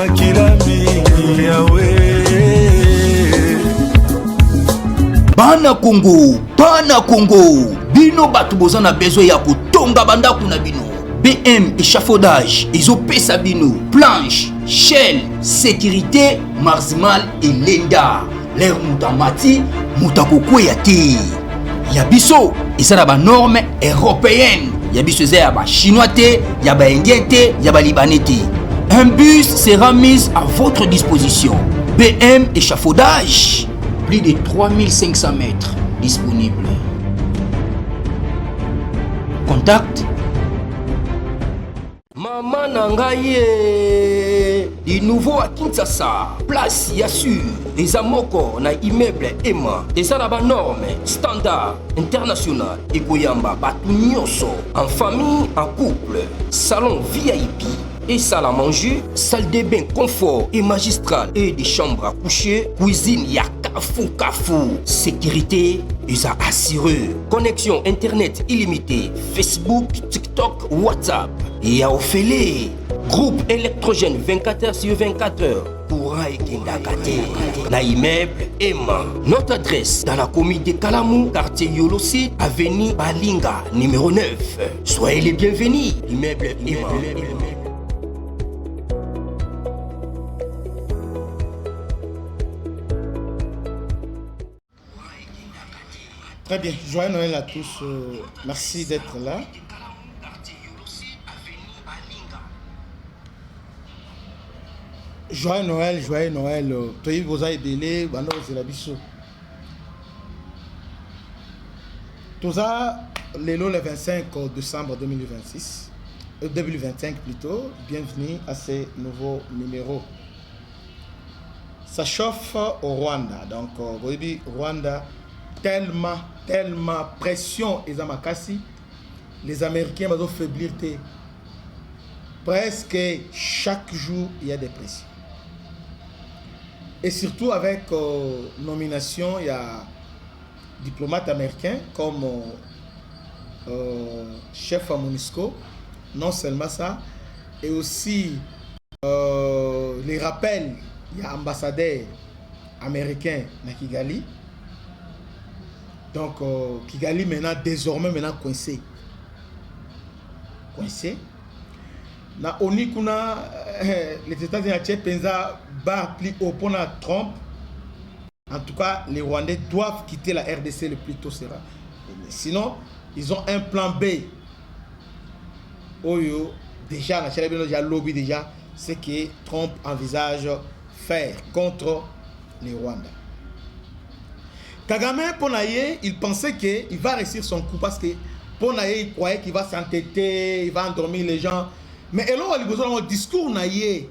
makila mingi yawe. Bana Congo, bino batu boza na besoin ya kotonga bandaku na bino. BM échafaudage, izopesa bino planche, shell, sécurité, marzimal et lenda. L'air mutamati, mutakokwea te. Yabiso, isa ba norme européenne. Yabiso eza ba chinois te, ya ba indien te, ya ba libanais te. Un bus sera mis à votre disposition. BM échafaudage, plus de 3500 mètres disponibles. Contact Maman Nangaye, du nouveau à Kinshasa, place Yassur, des amoko na immeuble Emma, des arabes normes, standard, international, et Goyamba, Batunyoso, en famille, en couple, salon VIP, et salle à manger, salle de bain confort et magistral, et des chambres à coucher, cuisine, Kafou, sécurité, ils a assuré. Connexion internet illimitée, Facebook, TikTok, WhatsApp. Et à Ophélie, groupe électrogène 24h/24h. Courant et Kendakate. La immeuble Emma. Notre adresse dans la commune de Kalamou, quartier Yolosi, avenue Balinga, numéro 9. Soyez les bienvenus. Immeuble Emma. Très bien, joyeux Noël à tous, merci d'être là. Joyeux Noël, Toyi Boza Ebele, Bano Zelabiso. Toza, le 25 décembre 2025 plutôt, bienvenue à ces nouveaux numéros. Ça chauffe au Rwanda, donc Rwanda, tellement pression et Zamakasi, les Américains vont faiblir. Presque chaque jour, il y a des pressions. Et surtout avec nomination, il y a diplomates américains comme chef à MONUSCO, non seulement ça, et aussi les rappels, il y a ambassadeur américain à Kigali. Donc, Kigali désormais coincé. Na onikuna les États-Unis à Penza bar plus haut pour Trump. En tout cas, les Rwandais doivent quitter la RDC le plus tôt sera. Sinon, ils ont un plan B. Oyo déjà na déjà lobby déjà ce que Trump envisage faire contre les Rwandais. Kagame Ponaye, il pensait qu'il va réussir son coup parce que Ponaye il croyait qu'il va s'entêter, il va endormir les gens. Mais alors, il y a un discours, il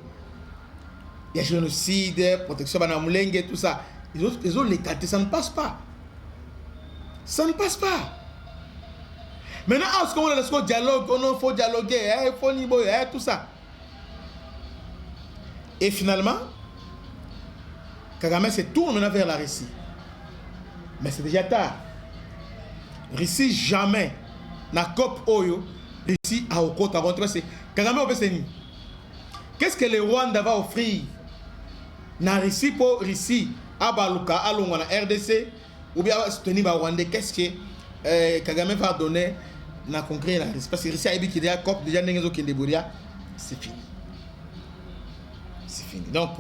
y a génocide, protection banamulenge, tout ça. Ils ont les quartiers, ça ne passe pas. Ça ne passe pas. Maintenant, est-ce qu'on a le dialogue, il faut dialoguer, il faut niveau, tout ça. Et finalement, Kagame se tourne maintenant vers la Russie. Mais c'est déjà tard. Russie jamais, na COP Oyo, Russie a au côté à rentrer. Kagame Obeseni. Qu'est-ce que le Rwanda va offrir na Russie pour Russie à Baluka, à Longwa, na RDC, ou bien soutenir le Rwanda? Qu'est-ce que Kagame va donner na concret la Russie? Parce que Russie a dit qu'il y a COP déjà n'engezo Kendeboria, c'est fini. C'est fini. Donc,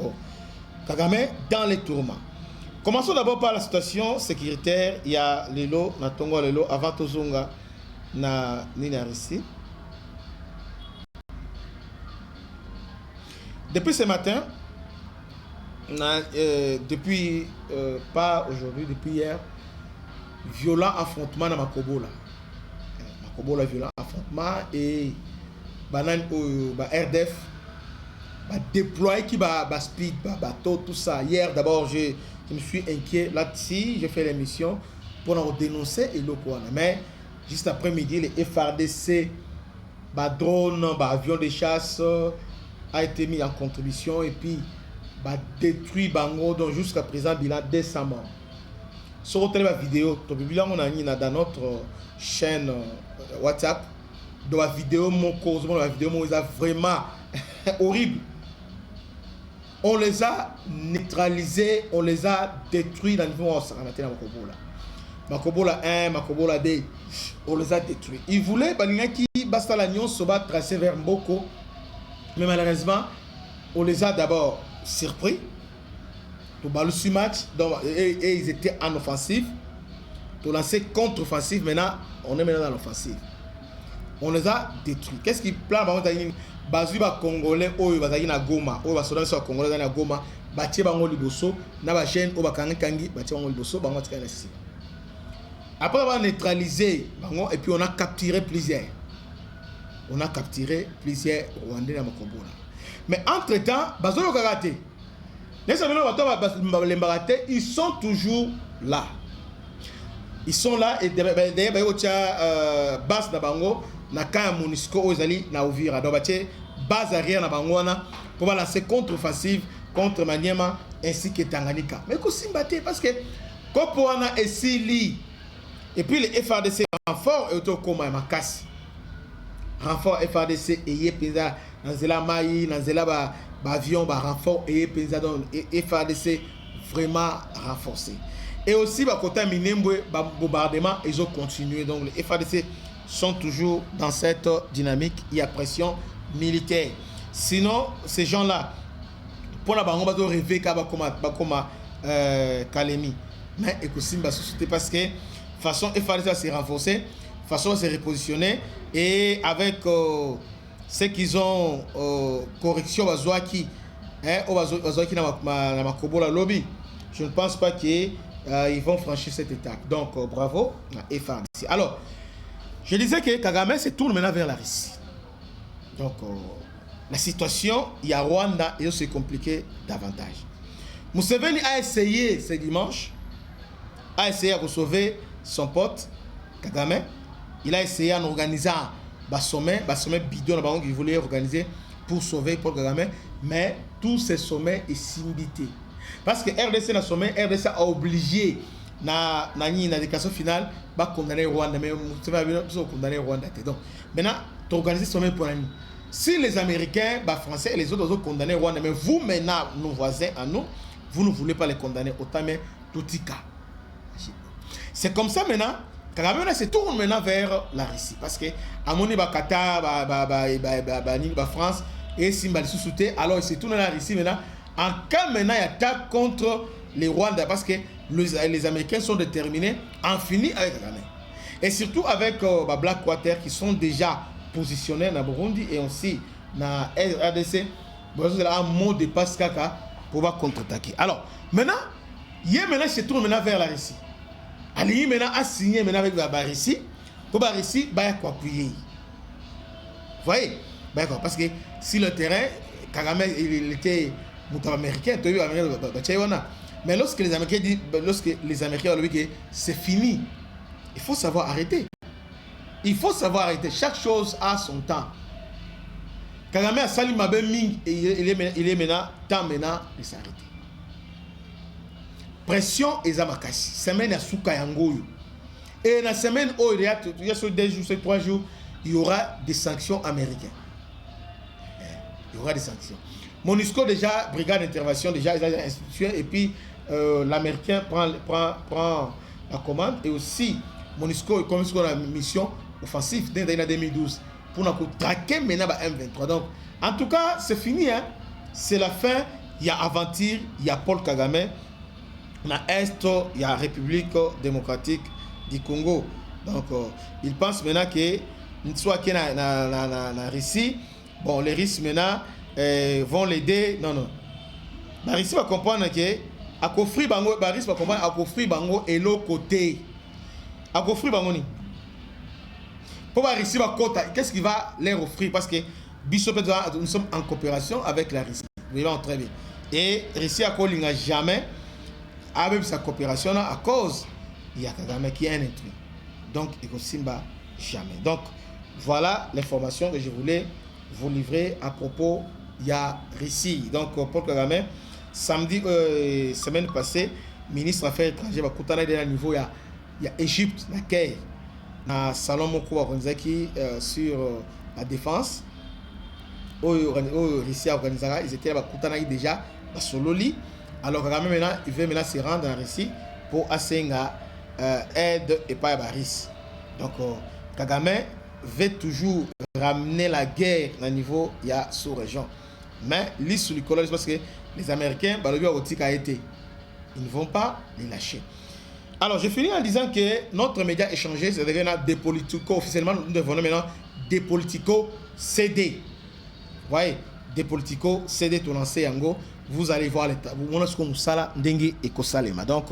Kagame dans les tourments. Commençons d'abord par la situation sécuritaire. Il y a Lelo, na Tongo Lelo, avant Tozunga, na Nina Russie. Depuis ce matin, depuis, pas aujourd'hui, depuis hier, violent affrontement dans Makobola. Makobola, violent affrontement et RDF déployé qui va speed, bateau, tout ça. Hier, d'abord, je me suis inquiet là-dessus, j'ai fait l'émission pour dénoncer et l'eau. Mais juste après-midi, les FRDC, drone, avion de chasse a été mis en contribution et puis détruit Bango, donc jusqu'à présent, bilan 200 morts. Sur la vidéo, on a dans notre chaîne WhatsApp, dans la vidéo, mon cause, la vidéo, est vraiment horrible. On les a neutralisés, on les a détruits dans le niveau de Makobola. Makobola 1, Makobola 2, on les a détruits. Ils voulaient Balingaki, Basta l'Agnon, Soba tracer vers Mboko. Mais malheureusement, on les a d'abord surpris. Pour Balusi match, et ils étaient en offensive. Pour lancer contre-offensive, maintenant, on est maintenant dans l'offensive. On les a détruits. Qu'est-ce qui plane Bazui ba Congolais, Oyo Bazaki na Goma, Oyo Basodan sur Congolais na Goma, Batie Bango Liboso, Naba Chaîne, Oba Kangi, Batie Bango Liboso, Bango Tika Nasi. Après avoir neutralisé Bango, et puis on a capturé plusieurs. On a capturé plusieurs Rwandais dans Makobola. Mais entre-temps, Bazolo Kagate, les amis ils sont toujours là. Ils sont là et d'ailleurs, base na Bango, na kaya Monisco Ozali na Uvira. Donc, base arrière na Bango pour lancer contre-offensive contre Maniema ainsi que Tanganyika. Mais qu'est-ce que parce que Kopoana et Sili et puis les FRDC renfort et Otokoma et Makasi. Renfort FRDC et Yepinza, Nanzela Maï, Nanzela avion, renfort et Yepinza, donc FRDC vraiment renforcé. Et aussi, côté Minembwe, bombardement, ils ont continué. Donc les FRDC sont toujours dans cette dynamique. Il y a pression militaire. Sinon, ces gens-là, pour la banque, on va rêver comme Kalemi. Mais écoutez, parce que façon FRDC s'est renforcée, façon s'est repositionnée. Et avec ce qu'ils ont, correction, Bazouaki, Bazouaki na Makobola lobby, je ne pense pas qu'ils vont franchir cette étape. Donc, bravo à FRDC. Alors, je disais que Kagame se tourne maintenant vers la Russie. Donc, la situation, il y a Rwanda et c'est compliqué davantage. Museveni a essayé ce dimanche, a essayé de sauver son pote, Kagame. Il a essayé en organisant un sommet bidon qu'il voulait organiser pour sauver Paul Kagame. Mais tous ces sommets sont simbités. Parce que RDC na sommet, RDC a obligé na déclaration finale de condamner Rwanda. Mais nous condamner Rwanda. Donc, maintenant, tu organises ce sommet pour l'année. Si les Américains, Français et les autres ont condamné Rwanda, mais vous maintenant, nos voisins à nous, vous ne voulez pas les condamner autant, mais tout cas. C'est comme ça maintenant. Kagame se tourne maintenant vers la Russie. Parce que, à mon niveau, Qatar, France, et Simbali sous-souté, alors il se tourne vers la Russie maintenant. En cas maintenant, il attaque contre les Rwandais parce que les Américains sont déterminés à en finir avec Kagame. Et surtout avec Blackwater qui sont déjà positionnés dans Burundi et aussi dans RDC. Il y a un mot de passe kaka pour contre-attaquer. Alors, maintenant, il se tourne maintenant vers la Russie. Ali maintenant a signé maintenant avec la Russie. Pour la Russie, il y a quoi appuyer. Vous voyez? Parce que si le terrain, Kagame, il était américain, mais lorsque les Américains ont dit que c'est fini, il faut savoir arrêter. Il faut savoir arrêter. Chaque chose a son temps. Kagame a sali mabe ming et il est maintenant temps maintenant de s'arrêter. Pression et zamakasi. Semaine à Souka Yangoyo. Et la semaine où il y a 2 jours, 3 jours, il y aura des sanctions américaines. Il y aura des sanctions. MONUSCO déjà, brigade d'intervention, déjà, ils ont institué et puis l'Américain prend la commande et aussi MONUSCO comme la mission offensive dès 2012 pour nous traquer maintenant M23. Donc, en tout cas, c'est fini. Hein? C'est la fin. Il y a Aventure, il y a Paul Kagame. Dans l'Est, il y a République démocratique du Congo. Donc, il pense maintenant que soit qu'il y a la Russie, bon, les Russes maintenant vont l'aider. Non. La Russie va comprendre que à Kofri Bango, la Russie va comprendre à Kofri Bango et l'autre côté. À Kofri Bango ni. Pour la Russie va côté, qu'est-ce qu'il va leur offrir? Parce que nous sommes en coopération avec la Russie. Vous voyez très bien. Et la Russie a n'a jamais avec sa coopération à cause il y a Kagame qui est un intrus. Donc il ne Simba jamais. Donc voilà l'information que je voulais vous livrer à propos il y a Russie. Donc Paul Kagame samedi semaine passée ministre affaires étrangères va niveau il y a Égypte na Caire na salon moko wa Ronzaki sur la défense Russie a organisé, ils étaient là, déjà à Sololi. Alors Kagame maintenant, il veut maintenant se rendre en Russie pour assenga aide et pas à Baris. Donc Kagame veut toujours ramener la guerre au niveau de la sous-région. Mais l'issue du colonialisme, parce que les Américains, ils ne vont pas les lâcher. Alors, je finis en disant que notre média échangé, c'est devenu des politico, officiellement, nous devons maintenant des politico CD. Vous voyez, des politico CD, tout lancé en go. Vous allez voir l'état. Vous voyez ce qu'on sala dengue et kosalema. Donc,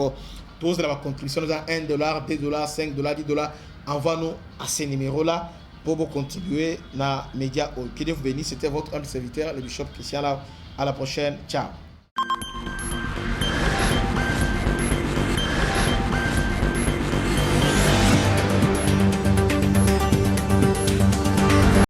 tous la contribution, nous avons $1, $2, $5, $10. Envoie-nous à ces numéros-là pour vous contribuer dans les médias. Que Dieu vous bénisse. C'était votre homme serviteur, le bishop Christian. À la prochaine. Ciao.